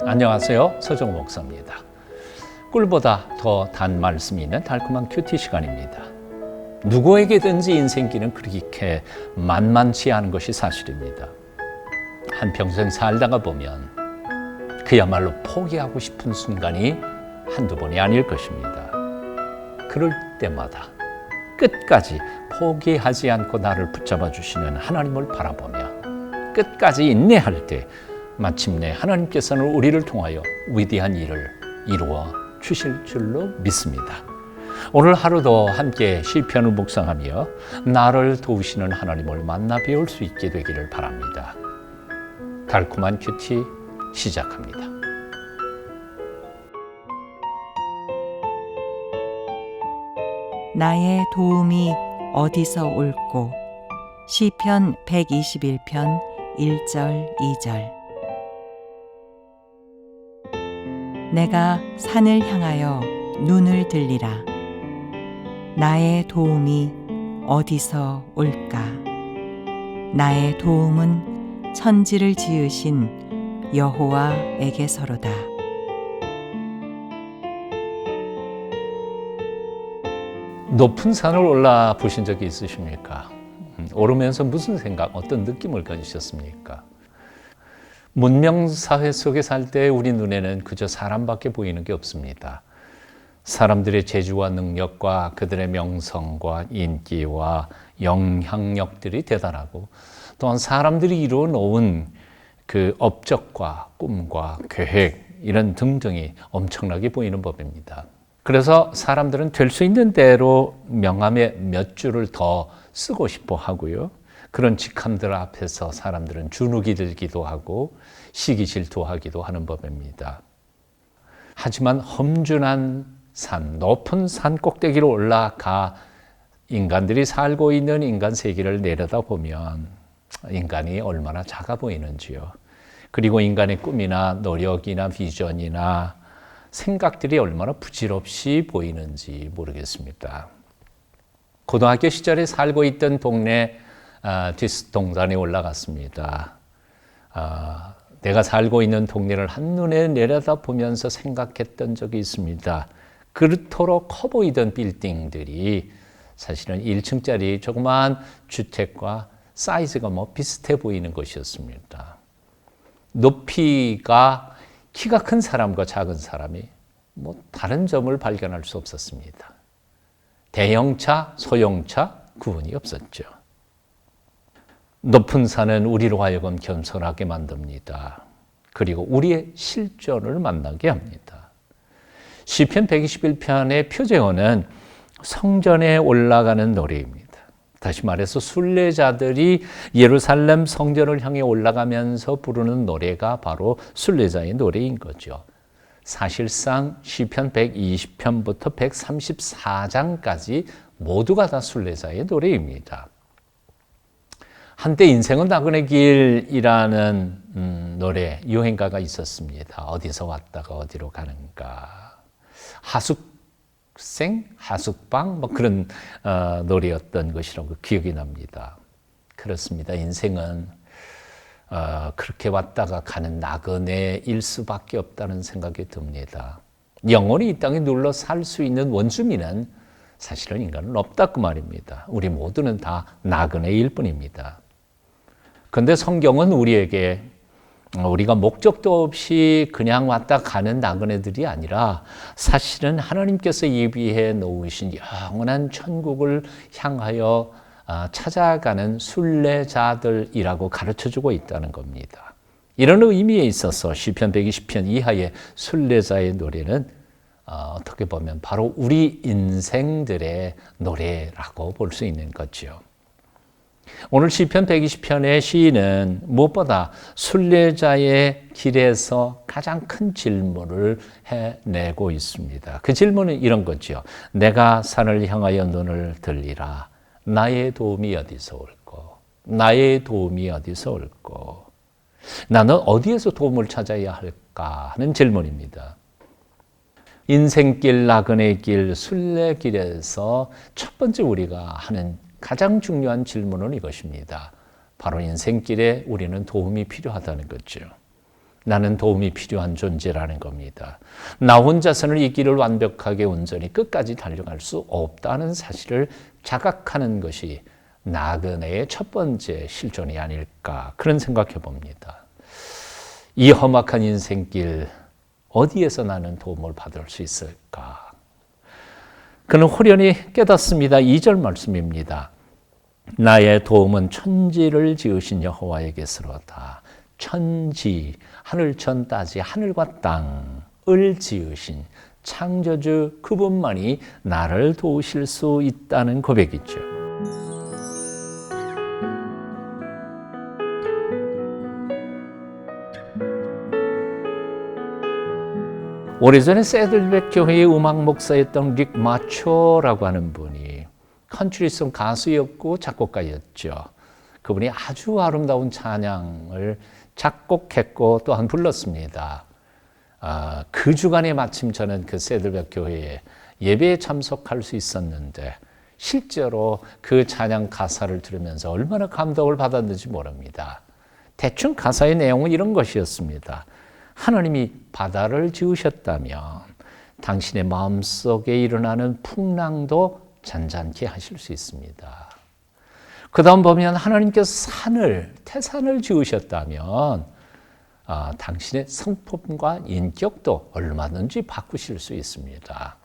안녕하세요. 서정 목사입니다. 꿀보다 더 단 말씀이 있는 달콤한 큐티 시간입니다. 누구에게든지 인생길은 그렇게 만만치 않은 것이 사실입니다. 한평생 살다가 보면 그야말로 포기하고 싶은 순간이 한두 번이 아닐 것입니다. 그럴 때마다 끝까지 포기하지 않고 나를 붙잡아 주시는 하나님을 바라보며 끝까지 인내할 때 마침내 하나님께서는 우리를 통하여 위대한 일을 이루어 주실 줄로 믿습니다. 오늘 하루도 함께 시편을 묵상하며 나를 도우시는 하나님을 만나 배울 수 있게 되기를 바랍니다. 달콤한 큐티 시작합니다. 나의 도움이 어디서 올꼬. 시편 121편 1절 2절. 내가 산을 향하여 눈을 들리라. 나의 도움이 어디서 올까. 나의 도움은 천지를 지으신 여호와에게서로다. 높은 산을 올라 보신 적이 있으십니까? 오르면서 무슨 생각, 어떤 느낌을 가지셨습니까? 문명사회 속에 살 때 우리 눈에는 그저 사람밖에 보이는 게 없습니다. 사람들의 재주와 능력과 그들의 명성과 인기와 영향력들이 대단하고 또한 사람들이 이루어 놓은 그 업적과 꿈과 계획 이런 등등이 엄청나게 보이는 법입니다. 그래서 사람들은 될 수 있는 대로 명함에 몇 줄을 더 쓰고 싶어 하고요. 그런 직함들 앞에서 사람들은 주눅이 들기도 하고 시기 질투하기도 하는 법입니다. 하지만 험준한 산, 높은 산 꼭대기로 올라가 인간들이 살고 있는 인간 세계를 내려다보면 인간이 얼마나 작아 보이는지요. 그리고 인간의 꿈이나 노력이나 비전이나 생각들이 얼마나 부질없이 보이는지 모르겠습니다. 고등학교 시절에 살고 있던 동네 뒷동산에 올라갔습니다. 내가 살고 있는 동네를 한눈에 내려다보면서 생각했던 적이 있습니다. 그렇도록 커 보이던 빌딩들이 사실은 1층짜리 조그마한 주택과 사이즈가 비슷해 보이는 것이었습니다. 높이가 키가 큰 사람과 작은 사람이 다른 점을 발견할 수 없었습니다. 대형차, 소형차 구분이 없었죠. 높은 산은 우리로 하여금 겸손하게 만듭니다. 그리고 우리의 실존을 만나게 합니다. 시편 121편의 표제어는 성전에 올라가는 노래입니다. 다시 말해서 순례자들이 예루살렘 성전을 향해 올라가면서 부르는 노래가 바로 순례자의 노래인 거죠. 사실상 시편 120편부터 134장까지 모두가 다 순례자의 노래입니다. 한때 인생은 나그네 길이라는 노래 유행가가 있었습니다. 어디서 왔다가 어디로 가는가. 하숙방 그런 노래였던 것이라고 기억이 납니다. 그렇습니다. 인생은 그렇게 왔다가 가는 나그네일 수밖에 없다는 생각이 듭니다. 영원히 이 땅에 눌러 살 수 있는 원주민은 사실은 인간은 없다 그 말입니다. 우리 모두는 다 나그네일 뿐입니다. 그런데 성경은 우리에게 우리가 목적도 없이 그냥 왔다 가는 나그네들이 아니라 사실은 하나님께서 예비해 놓으신 영원한 천국을 향하여 찾아가는 순례자들이라고 가르쳐주고 있다는 겁니다. 이런 의미에 있어서 시편 120편 이하의 순례자의 노래는 어떻게 보면 바로 우리 인생들의 노래라고 볼 수 있는 거죠. 오늘 시편 120편의 시인은 무엇보다 순례자의 길에서 가장 큰 질문을 해내고 있습니다. 그 질문은 이런 거죠. 내가 산을 향하여 눈을 들리라. 나의 도움이 어디서 올꼬? 나의 도움이 어디서 올꼬? 나는 어디에서 도움을 찾아야 할까 하는 질문입니다. 인생길, 나그네 길, 순례길에서 첫 번째 우리가 하는 가장 중요한 질문은 이것입니다. 바로 인생길에 우리는 도움이 필요하다는 거죠. 나는 도움이 필요한 존재라는 겁니다. 나 혼자서는 이 길을 완벽하게 온전히 끝까지 달려갈 수 없다는 사실을 자각하는 것이 나그네의 첫 번째 실존이 아닐까 그런 생각해 봅니다. 이 험악한 인생길 어디에서 나는 도움을 받을 수 있을까? 그는 호련히 깨닫습니다. 2절 말씀입니다. 나의 도움은 천지를 지으신 여호와에게서로다. 천지, 하늘천 따지 하늘과 땅을 지으신 창조주 그분만이 나를 도우실 수 있다는 고백이죠. 오래전에 새들백 교회의 음악 목사였던 릭 마초라고 하는 분이 컨트리송 가수였고 작곡가였죠. 그분이 아주 아름다운 찬양을 작곡했고 또한 불렀습니다. 그 주간에 마침 저는 그 새들백 교회에 예배에 참석할 수 있었는데 실제로 그 찬양 가사를 들으면서 얼마나 감동을 받았는지 모릅니다. 대충 가사의 내용은 이런 것이었습니다. 하나님이 바다를 지으셨다면 당신의 마음속에 일어나는 풍랑도 잔잔케 하실 수 있습니다. 그 다음 보면 하나님께서 태산을 지으셨다면 당신의 성품과 인격도 얼마든지 바꾸실 수 있습니다.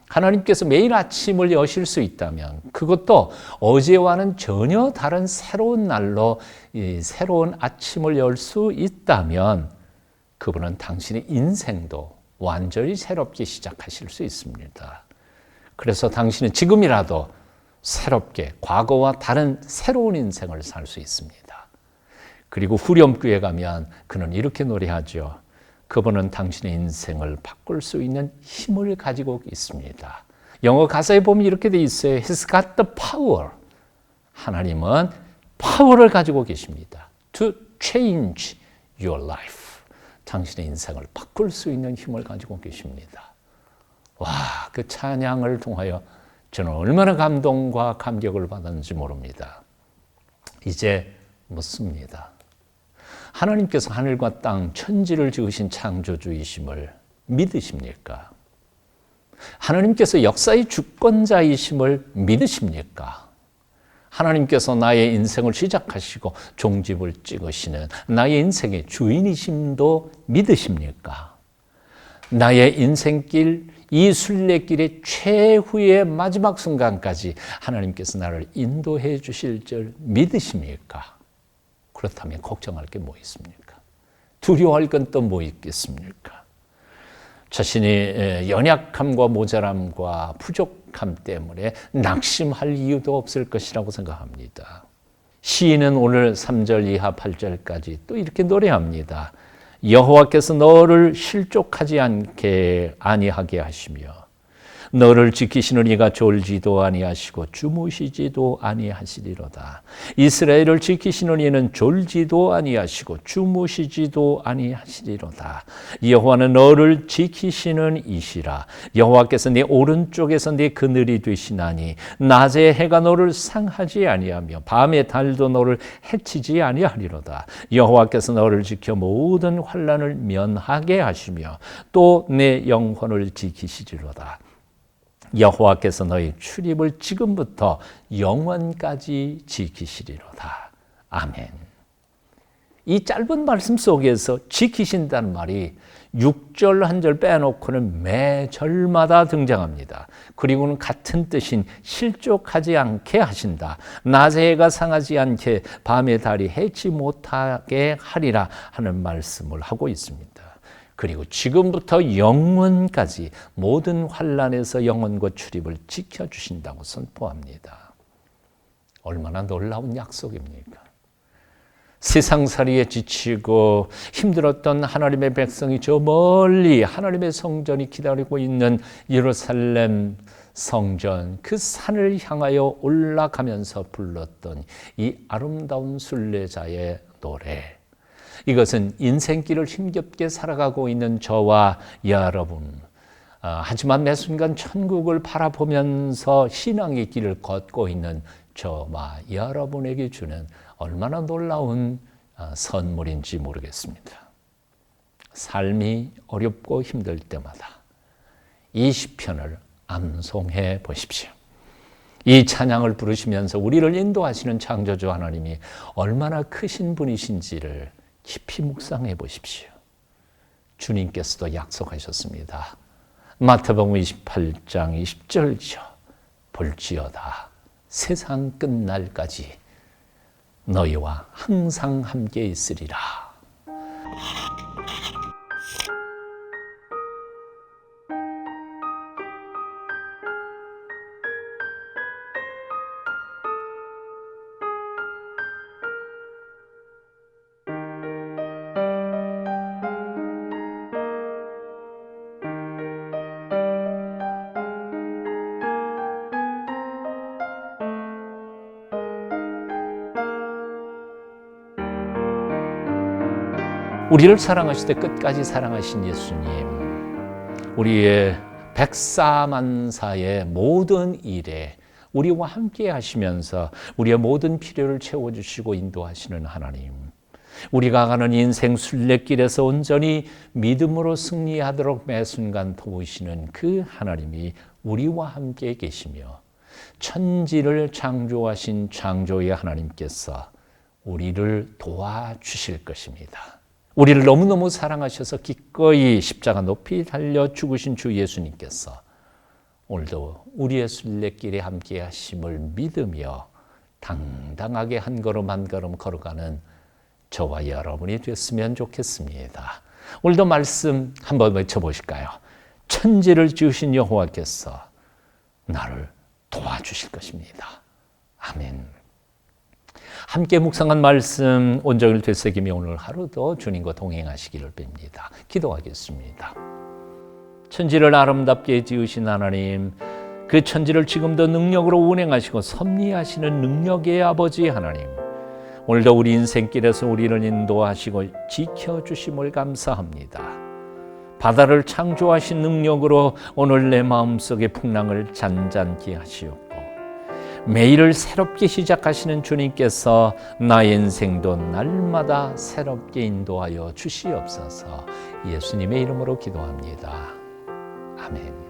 하나님께서 매일 아침을 여실 수 있다면 그것도 어제와는 전혀 다른 새로운 날로 새로운 아침을 열 수 있다면 그분은 당신의 인생도 완전히 새롭게 시작하실 수 있습니다. 그래서 당신은 지금이라도 새롭게 과거와 다른 새로운 인생을 살 수 있습니다. 그리고 후렴구에 가면 그는 이렇게 노래하죠. 그분은 당신의 인생을 바꿀 수 있는 힘을 가지고 있습니다. 영어 가사에 보면 이렇게 돼 있어요. He's got the power. 하나님은 파워를 가지고 계십니다. To change your life. 당신의 인생을 바꿀 수 있는 힘을 가지고 계십니다. 와, 그 찬양을 통하여 저는 얼마나 감동과 감격을 받았는지 모릅니다. 이제 묻습니다. 하나님께서 하늘과 땅, 천지를 지으신 창조주이심을 믿으십니까? 하나님께서 역사의 주권자이심을 믿으십니까? 하나님께서 나의 인생을 시작하시고 종집을 찍으시는 나의 인생의 주인이심도 믿으십니까? 나의 인생길, 이 순례길의 최후의 마지막 순간까지 하나님께서 나를 인도해 주실 줄 믿으십니까? 그렇다면 걱정할 게 뭐 있습니까? 두려워할 건 또 뭐 있겠습니까? 자신이 연약함과 모자람과 부족함 때문에 낙심할 이유도 없을 것이라고 생각합니다. 시인은 오늘 3절 이하 8절까지 또 이렇게 노래합니다. 여호와께서 너를 실족하지 않게 아니하게 하시며 너를 지키시는 이가 졸지도 아니하시고 주무시지도 아니하시리로다. 이스라엘을 지키시는 이는 졸지도 아니하시고 주무시지도 아니하시리로다. 여호와는 너를 지키시는 이시라. 여호와께서 네 오른쪽에서 네 그늘이 되시나니 낮에 해가 너를 상하지 아니하며 밤에 달도 너를 해치지 아니하리로다. 여호와께서 너를 지켜 모든 환난을 면하게 하시며 또 내 영혼을 지키시리로다. 여호와께서 너희 출입을 지금부터 영원까지 지키시리로다. 아멘. 이 짧은 말씀 속에서 지키신다는 말이 6절 한 절 빼놓고는 매 절마다 등장합니다. 그리고는 같은 뜻인 실족하지 않게 하신다. 낮에 해가 상하지 않게 밤에 달이 해치 못하게 하리라 하는 말씀을 하고 있습니다. 그리고 지금부터 영원까지 모든 환난에서 영혼과 출입을 지켜주신다고 선포합니다. 얼마나 놀라운 약속입니까? 세상살이에 지치고 힘들었던 하나님의 백성이 저 멀리 하나님의 성전이 기다리고 있는 예루살렘 성전, 그 산을 향하여 올라가면서 불렀던 이 아름다운 순례자의 노래. 이것은 인생길을 힘겹게 살아가고 있는 저와 여러분, 하지만 매 순간 천국을 바라보면서 신앙의 길을 걷고 있는 저와 여러분에게 주는 얼마나 놀라운 선물인지 모르겠습니다. 삶이 어렵고 힘들 때마다 이 시편을 암송해 보십시오. 이 찬양을 부르시면서 우리를 인도하시는 창조주 하나님이 얼마나 크신 분이신지를 깊이 묵상해 보십시오. 주님께서도 약속하셨습니다. 마태복음 28장 20절이죠. 볼지어다 세상 끝날까지 너희와 항상 함께 있으리라. 우리를 사랑하실 때 끝까지 사랑하신 예수님, 우리의 백사만사의 모든 일에 우리와 함께 하시면서 우리의 모든 필요를 채워주시고 인도하시는 하나님, 우리가 가는 인생 순례길에서 온전히 믿음으로 승리하도록 매 순간 도우시는 그 하나님이 우리와 함께 계시며 천지를 창조하신 창조의 하나님께서 우리를 도와주실 것입니다. 우리를 너무너무 사랑하셔서 기꺼이 십자가 높이 달려 죽으신 주 예수님께서 오늘도 우리의 순례길에 함께 하심을 믿으며 당당하게 한 걸음 한 걸음 걸어가는 저와 여러분이 됐으면 좋겠습니다. 오늘도 말씀 한번 외쳐보실까요? 천지를 지으신 여호와께서 나를 도와주실 것입니다. 아멘. 함께 묵상한 말씀 온전을 되새기며 오늘 하루도 주님과 동행하시기를 빕니다. 기도하겠습니다. 천지를 아름답게 지으신 하나님, 그 천지를 지금도 능력으로 운행하시고 섭리하시는 능력의 아버지 하나님, 오늘도 우리 인생길에서 우리를 인도하시고 지켜주심을 감사합니다. 바다를 창조하신 능력으로 오늘 내 마음속의 풍랑을 잔잔케 하시옵고 매일을 새롭게 시작하시는 주님께서 나의 인생도 날마다 새롭게 인도하여 주시옵소서. 예수님의 이름으로 기도합니다. 아멘.